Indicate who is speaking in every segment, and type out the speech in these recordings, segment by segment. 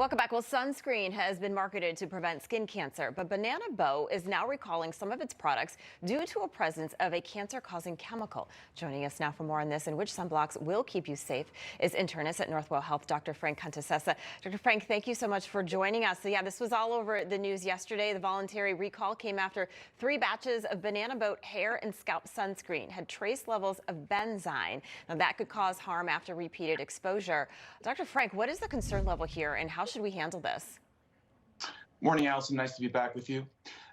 Speaker 1: Welcome back. Well, sunscreen has been marketed to prevent skin cancer, but Banana Boat is now recalling some of its products due to a presence of a cancer-causing chemical. Joining us now for more on this and which sunblocks will keep you safe is internist at Northwell Health, Dr. Frank Contessessa. Dr. Frank, thank you so much for joining us. So yeah, this was all over the news yesterday. The voluntary recall came after 3 batches of Banana Boat hair and scalp sunscreen had trace levels of benzene. Now that could cause harm after repeated exposure. Dr. Frank, what is the concern level here and how should we handle this?
Speaker 2: Morning, Allison. Nice to be back with you.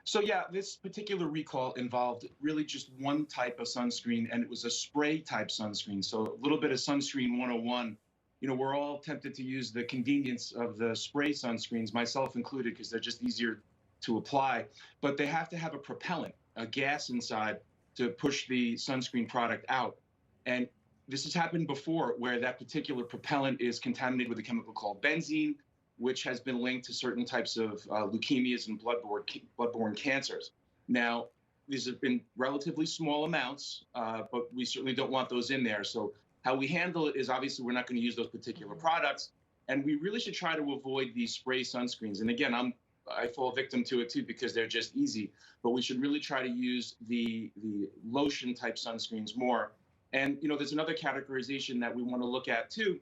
Speaker 2: So yeah, this particular recall involved really just one type of sunscreen, and it was a spray type sunscreen. So a little bit of sunscreen 101. You know, we're all tempted to use the convenience of the spray sunscreens, myself included, because they're just easier to apply. But they have to have a propellant, a gas inside, to push the sunscreen product out. And this has happened before where that particular propellant is contaminated with a chemical called benzene, which has been linked to certain types of leukemias and bloodborne cancers. Now, these have been relatively small amounts, but we certainly don't want those in there. So how we handle it is obviously we're not going to use those particular products, and we really should try to avoid these spray sunscreens. And again, I fall victim to it too because they're just easy, but we should really try to use the lotion type sunscreens more. And you know, there's another categorization that we want to look at too,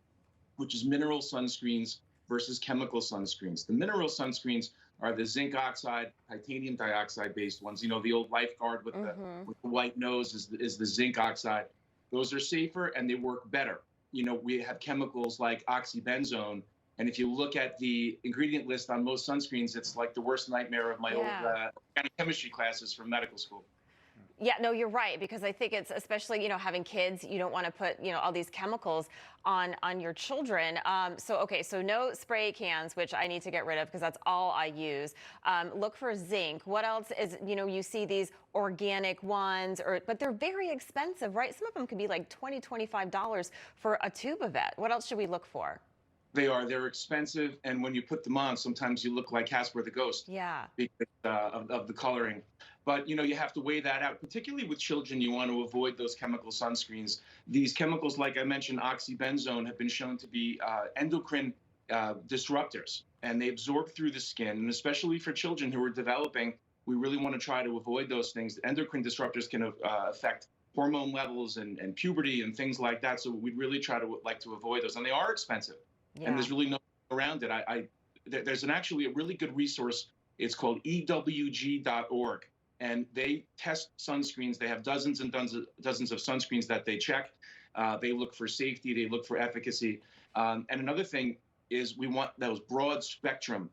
Speaker 2: which is mineral sunscreens versus chemical sunscreens. The mineral sunscreens are the zinc oxide, titanium dioxide based ones. You know, the old lifeguard with the white nose is the zinc oxide. Those are safer and they work better. You know, we have chemicals like oxybenzone, and if you look at the ingredient list on most sunscreens, it's like the worst nightmare of my old organic chemistry classes from medical school.
Speaker 1: Yeah, no, you're right, because I think it's especially, you know, having kids, you don't want to put, you know, all these chemicals on your children. So no spray cans, which I need to get rid of because that's all I use. Look for zinc. What else is, you know, you see these organic ones, but they're very expensive, right? Some of them could be like $20, $25 for a tube of it. What else should we look for?
Speaker 2: They're expensive, and when you put them on, sometimes you look like Casper the Ghost.
Speaker 1: Yeah.
Speaker 2: Because of the coloring. But, you know, you have to weigh that out, particularly with children. You want to avoid those chemical sunscreens. These chemicals, like I mentioned, oxybenzone, have been shown to be endocrine disruptors, and they absorb through the skin. And especially for children who are developing, we really want to try to avoid those things. Endocrine disruptors can affect hormone levels and puberty and things like that. So we'd really try to avoid those. And they are expensive. Yeah. And there's really no around it. There's actually a really good resource. It's called ewg.org. And they test sunscreens. They have dozens and dozens of sunscreens that they check. They look for safety. They look for efficacy. And another thing is we want those broad spectrum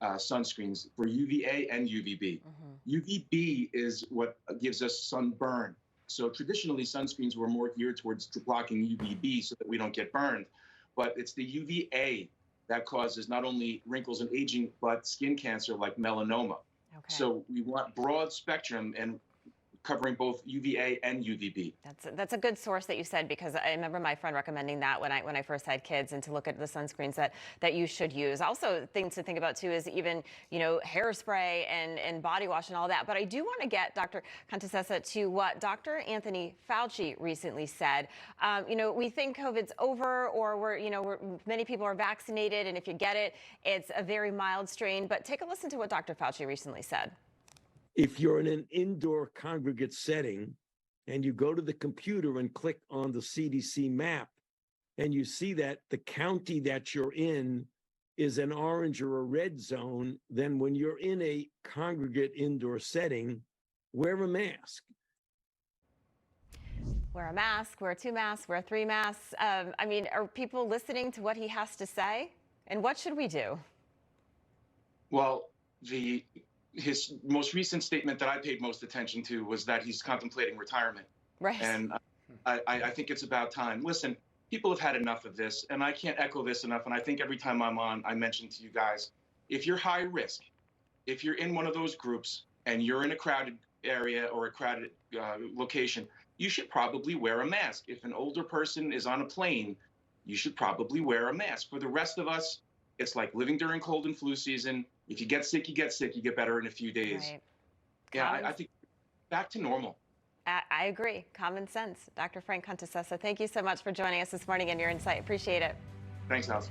Speaker 2: sunscreens for UVA and UVB. UVB is what gives us sunburn. So traditionally, sunscreens were more geared towards blocking UVB so that we don't get burned. But it's the UVA that causes not only wrinkles and aging, but skin cancer like melanoma. Okay. So we want broad spectrum and covering both UVA and UVB.
Speaker 1: That's a good source that you said, because I remember my friend recommending that when I first had kids, and to look at the sunscreens that you should use. Also, things to think about too is even, you know, hairspray and body wash and all that. But I do want to get Dr. Contessessa to what Dr. Anthony Fauci recently said. You know, we think COVID's over, or many people are vaccinated, and if you get it, it's a very mild strain. But take a listen to what Dr. Fauci recently said.
Speaker 3: If you're in an indoor congregate setting and you go to the computer and click on the CDC map and you see that the county that you're in is an orange or a red zone, then when you're in a congregate indoor setting, wear a mask.
Speaker 1: Wear a mask, wear 2 masks, wear 3 masks. I mean, are people listening to what he has to say? And what should we do?
Speaker 2: Well, his most recent statement that I paid most attention to was that he's contemplating retirement.
Speaker 1: Right.
Speaker 2: And I think it's about time. Listen, people have had enough of this, and I can't echo this enough. And I think every time I'm on, I mention to you guys, if you're high risk, if you're in one of those groups and you're in a crowded area or a crowded location, you should probably wear a mask. If an older person is on a plane, you should probably wear a mask. For the rest of us, it's like living during cold and flu season. If you get sick, you get sick. You get better in a few days.
Speaker 1: Right.
Speaker 2: Yeah, I think back to normal.
Speaker 1: I agree. Common sense. Dr. Frank Contessessa, thank you so much for joining us this morning and your insight. Appreciate it.
Speaker 2: Thanks, Alice.